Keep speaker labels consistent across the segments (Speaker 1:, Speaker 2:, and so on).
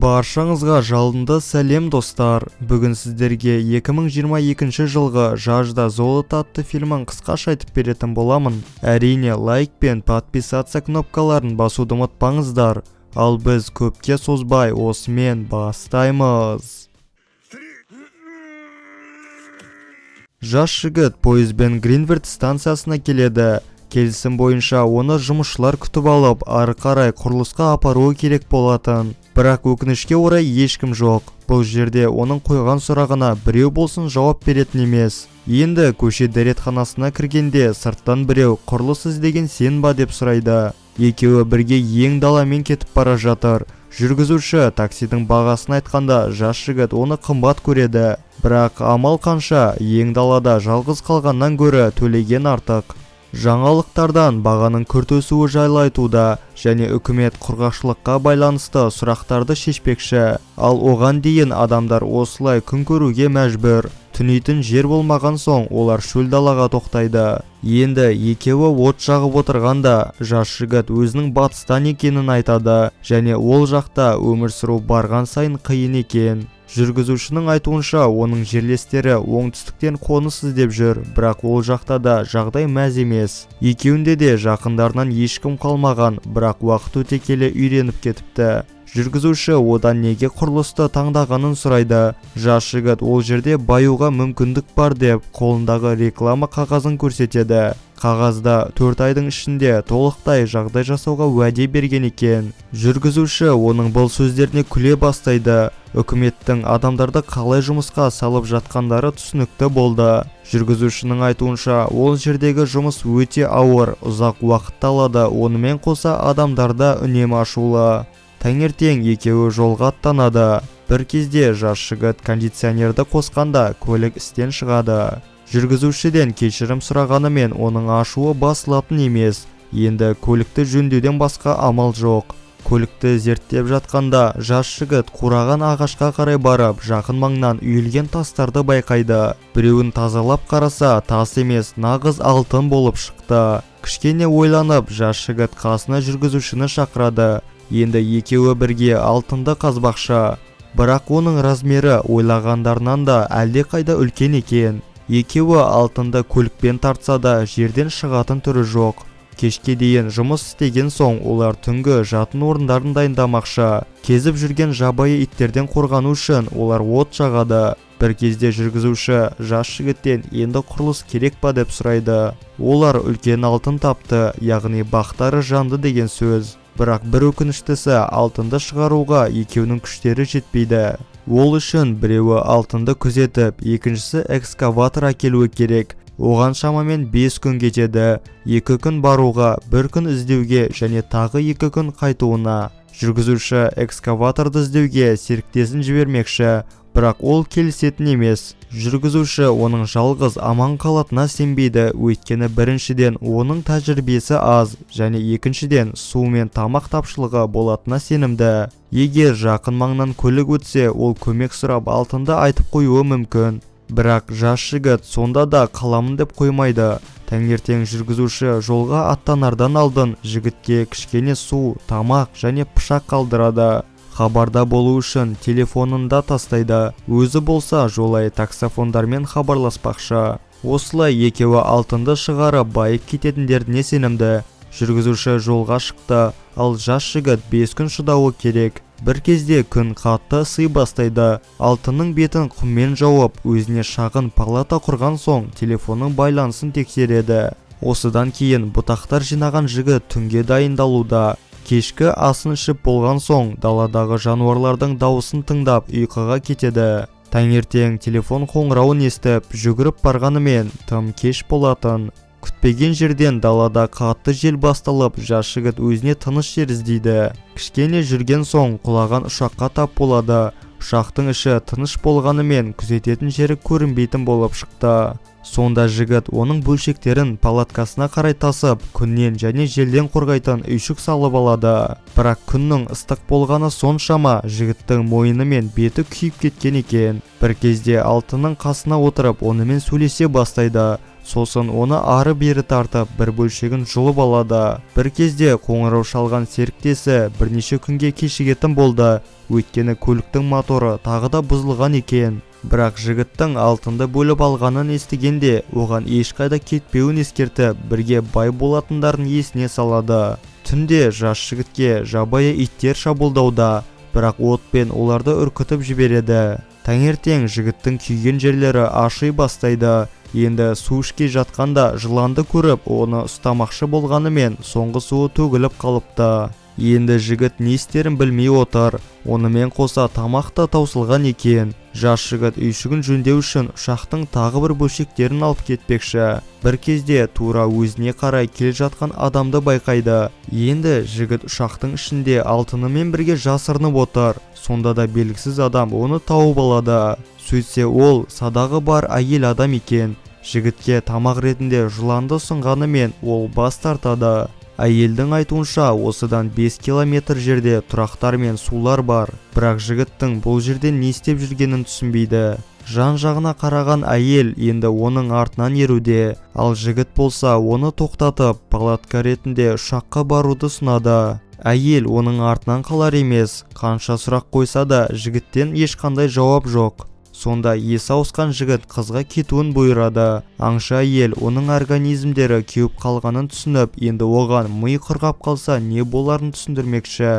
Speaker 1: Баршаңызға жалынды сәлем достар. Бүгін сіздерге 2022 жылғы Жажда золота атты фильмін қысқаша айтып беретін боламын. Әрине, лайк пен подписаться кнопкаларын басуды ұмытпаңыздар. Ал біз көпке созбай осымен бастаймыз. Жас жігіт пойызбен Гринвуд станциясына келеді. Келісім бойынша оны жұмысшылар күтіп алып, ары қарай құрылысқа апаруы керек болатын. Бірақ өкінішке орай ешкім жоқ. Бұл жерде оның қойған сұрағына біреу болсын жауап беретін емес. Енді көше дәретханасына кіргенде сырттан біреу құрылыс іздеген сен ба деп сұрайды. Екеуі бірге ең даламен кетіп бара жатыр. Жүргізуші таксидің бағасын айтқанда жас жігіт оны қымбат көреді. Бірақ амал қанша, ең далада жалғыз қалғаннан гөрі төлеген артық. Жаңалықтардан бағаның күрт өсуі жайлы айтуда және үкімет құрғақшылыққа байланысты сұрақтарды шешпекші. Ал оған дейін адамдар осылай күн көруге мәжбүр. Түнейтін жер болмаған соң олар шөл далаға тоқтайды. Енді екеуі от жағып отырғанда жас жігіт өзінің батыстан екенін айтады және ол жақта өмір сүру барған сайын қиын екен. Жүргізушінің айтуынша оның жерлестері оңтүстіктен қоныс іздеп жүр, бірақ ол жақта да жағдай мәз емес. Екеуінде де жақындарынан ешкім қалмаған, бірақ уақыт өте келе үйреніп кетіпті. Жүргізуші одан неге құрылысты таңдағанын сұрайды. Жас жігіт ол жерде баюға мүмкіндік бар деп қолындағы реклама қағазын көрсетеді. Қағазда 4 айдың ішінде толықтай жағдай жасауға уәде берген екен. Жүргізуші оның бұл сөздеріне күле бастайды. Үкіметтің адамдарды қалай жұмысқа салып жатқандары түсінікті болды. Жүргізушінің айтуынша ол жердегі жұмыс өте ауыр, ұзақ уақыт алады, онымен қоса адамдарда үнемі ашулы. Таңертең екеуі жолға аттанады. Бір кезде жас жігіт кондиционерді қосқанда көлік істен шығады. Жүргізушіден кешірім сұрағанымен оның ашуы басылатын емес. Енді көлікті жөндеуден басқа амал жоқ. Көлікті зерттеп жатқанда жас жігіт қураған ағашқа қарай барып, жақын маңнан үйілген тастарды байқайды. Біреуін тазалап қараса, тас емес, нағыз алтын болып шықты. Кішкене ойланып, жас жігіт қасына жүргізушіні шақырады. Енді екеуі бірге алтынды қазбақшы. Бірақ оның размері ойлағандарынан да әлде қайда үлкен екен. Екеуі алтынды көлікпен тартса да жерден шығатын түрі жоқ. Кешке дейін жұмыс істеген соң олар түнгі жатын орындарын дайындамақшы. Кезіп жүрген жабайы иттерден қорғану үшін олар от жағады. Бір кезде жүргізуші жас жігіттен енді құрылыс керек па деп сұрайды. Олар үлкен алтын тапты, яғни бақтары жанды деген сөз. Бірақ бір өкініштісі алтынды шығаруға екеуінің күштері жетпейді. Ол үшін біреуі алтынды күзетіп, екіншісі экскаватор әкелуі керек. Оған шамамен 5 күн кетеді. 2 күн баруға, 1 күн іздеуге және тағы 2 күн қайтуына. Жүргізуші экскаваторды іздеуге серіктесін жібермекші, бірақ ол келісетін емес. Жүргізуші оның жалғыз аман қалатына сенбейді, өйткені біріншіден оның тәжірибесі аз және екіншіден су мен тамақ тапшылығы болатына сенімді. Егер жақын маңнан көлік өтсе, ол көмек сұрап алтынды айтып қоюы мүмкін. Бірақ жас жігіт сонда да қаламын деп қоймайды. Таңертең жүргізуші жолға аттанардан алдын жігітке кішкене су, тамақ және пышақ қалдырады. Хабарда болу үшін телефонында тастайды. Өзі болса жолай таксофондармен хабарласпақшы. Осылай екеуі алтынды шығарып байып кететіндеріне сенімді. Жүргізуші жолға шықты, ал жас жігіт 5 күн шыдауы керек. Бір кезде күн қатты ысый бастайды. Алтынның бетін құммен жауып, өзіне шағын палата құрған соң телефонның байланысын тексереді. Осыдан кейін бұтақтар жинаған жігіт түнге дайындалуда. Кешкі асын ішіп болған соң даладағы жануарлардың дауысын тыңдап ұйқыға кетеді. Таңертең телефон қоңырауын естіп, жүгіріп барғанымен тым кеш болатын. Күтпеген жерден далада қатты жел басталып, жас жігіт өзіне тыныш жер іздейді. Кішкене жүрген соң құлаған ұшаққа тап болады. Ұшақтың іші тыныш болғанымен күзететін жері көрінбейтін болып шықты. Сонда жігіт оның бөлшектерін палаткасына қарай тасып, күннен және желден қорғайтын үйшік салып алады. Бірақ күннің ыстық болғаны соншама жігіттің мойны мен беті күйіп кеткен екен. Бір кезде алтынның қасына отырып, онымен сөйлесе бастайды. сосын оны ары бері тартып бір бөлшегін жұлып алады. Бір кезде қоңырау шалған серіктесі бірнеше күнге кешігетін болды, өйткені көліктің моторы тағы да бұзылған екен. Бірақ жігіттің алтынды бөліп алғанын естігенде оған ешқайда кетпеуін ескертіп, бірге бай болатындарын есіне салады. Түнде жас жігітке жабайы иттер шабуылдауда, бірақ отпен оларды үркітіп жібереді. Таңертең жігіттің күйген жерлері аши бастайды. Енді су ішке жатқанда жыланды көріп, оны ұстамақшы болғанымен соңғы суы төгіліп қалыпты. Енді жігіт не істерін білмей отыр. Онымен қоса тамақ та таусылған екен. Жас жігіт үйшігін жөндеу үшін ұшақтың тағы бір бөлшектерін алып кетпекші. Бір кезде тура өзіне қарай келе жатқан адамды байқайды. Енді жігіт ұшақтың ішінде алтынымен бірге жасырынып отыр. Сонда да белгісіз адам оны тауып алады. Сөйтсе ол садағы бар әйел адам екен. Жігітке тамақ ретінде жыланды ұсынғанымен ол бас тартады. Әйелдің айтуынша осыдан 5 километр жерде тұрақтар мен сулар бар, бірақ жігіттің бұл жерден не істеп жүргенін түсінбейді. Жан-жағына қараған әйел енді оның артынан еруде, ал жігіт болса оны тоқтатып, палатка ретінде ұшаққа баруды ұсынады. Әйел оның артынан қалар емес, қанша сұрақ қойса да жігіттен ешқандай жауап жоқ. Сонда есі ауысқан жігіт қызға кетуін бұйырады. Аңшы әйел оның организмдері кеуіп қалғанын түсініп, енді оған ми құрғап қалса не боларын түсіндірмекші.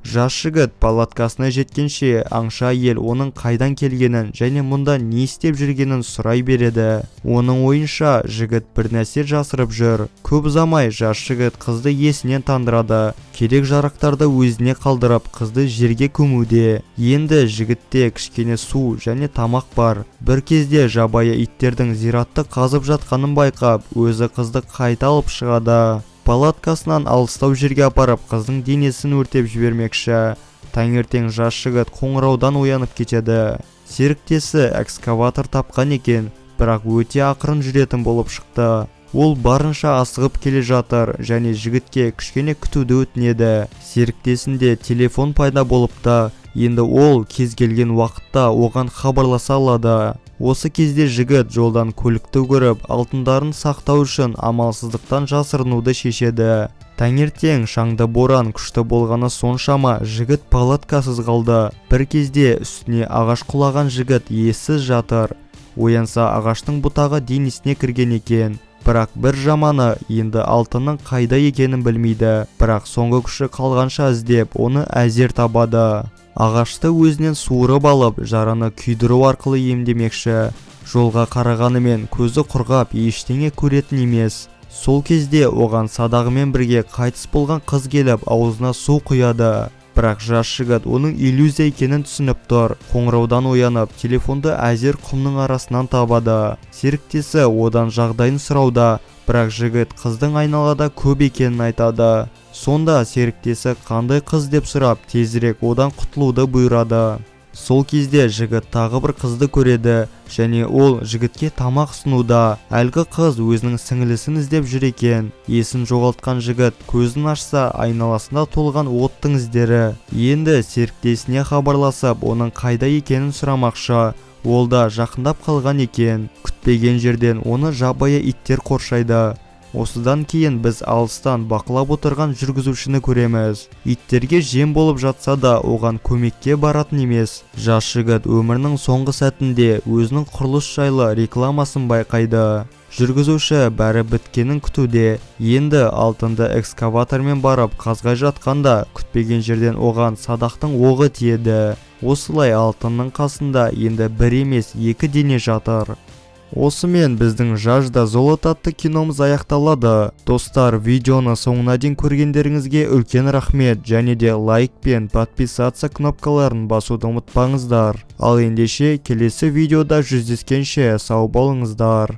Speaker 1: Жас жігіт палаткасына жеткенше аңшы әйел оның қайдан келгенін және мұнда не істеп жүргенін сұрай береді. Оның ойынша жігіт бір нәрсе жасырып жүр. Көп ұзамай жас жігіт қызды есінен тандырады. Керек жарақтарды өзіне қалдырып, қызды жерге көмуде. Енді жігітте кішкене су және тамақ бар. Бір кезде жабайы иттердің зиратты қазып жатқанын байқап, өзі қызды қайта алып шығады. Палаткасынан алыстау жерге апарып, қыздың денесін өртеп жібермекші. Таңертең жас жігіт қоңыраудан оянып кетеді. Серіктесі экскаватор тапқан екен, бірақ өте ақырын жүретін болып шықты. Ол барынша асығып келе жатыр және жігітке кішкене күтуді өтінеді. Серіктесінде телефон пайда болыпты. Енді ол кез келген уақытта оған хабарласа алады. Осы кезде жігіт жолдан көлікті көріп, алтындарын сақтау үшін амалсыздықтан жасырынуды шешеді. Таңертең шаңды боран күшті болғаны соншама жігіт палаткасыз қалды. Бір кезде үстіне ағаш құлаған жігіт ессіз жатыр. Оянса ағаштың бұтағы денесіне кірген екен. Бірақ бір жаманы, енді алтынның қайда екенін білмейді. Бірақ соңғы күші қалғанша іздеп, оны әзер табады. Ағашты өзінен суырып алып, жараны күйдіру арқылы емдемекші. Жолға қарағанымен көзі құрғап, ештеңе көретін емес. Сол кезде оған садағымен бірге қайтыс болған қыз келіп, аузына су құяды. Бірақ жас жігіт оның иллюзия екенін түсініп тұр. Қоңыраудан оянып, телефонды әзер құмның арасынан табады. Серіктесі одан жағдайын сұрауда, бірақ жігіт қыздың айналада көп екенін айтады. Сонда серіктесі қандай қыз деп сұрап, тезірек одан құтылуды бұйырады. Сол кезде жігіт тағы бір қызды көреді және ол жігітке тамақ ұсынуда. Әлгі қыз өзінің сіңілісін іздеп жүр екен. Есін жоғалтқан жігіт көзін ашса, айналасында толған оттың іздері. Енді серіктесіне хабарласып, оның қайда екенін сұрамақшы. Ол да жақындап қалған екен. Күтпеген жерден оны жабайы иттер қоршайды. Осыдан кейін біз алыстан бақылап отырған жүргізушіні көреміз. Иттерге жем болып жатса да оған көмекке баратын емес. Жас жігіт өмірінің соңғы сәтінде өзінің құрылыс жайлы рекламасын байқайды. Жүргізуші бәрі біткенін күтуде. Енді алтынды экскаватормен барып қазғай жатқанда күтпеген жерден оған садақтың оғы тиеді. Осылай алтынның қасында енді бір емес екі дене жатыр. Осымен біздің Жажда золото атты киномыз аяқталады. Достар, видеоны соңына дейін көргендеріңізге үлкен рахмет, және де лайк пен подписаться кнопкаларын басуды ұмытпаңыздар. Ал ендеше келесі видеода жүздескенше сау болыңыздар.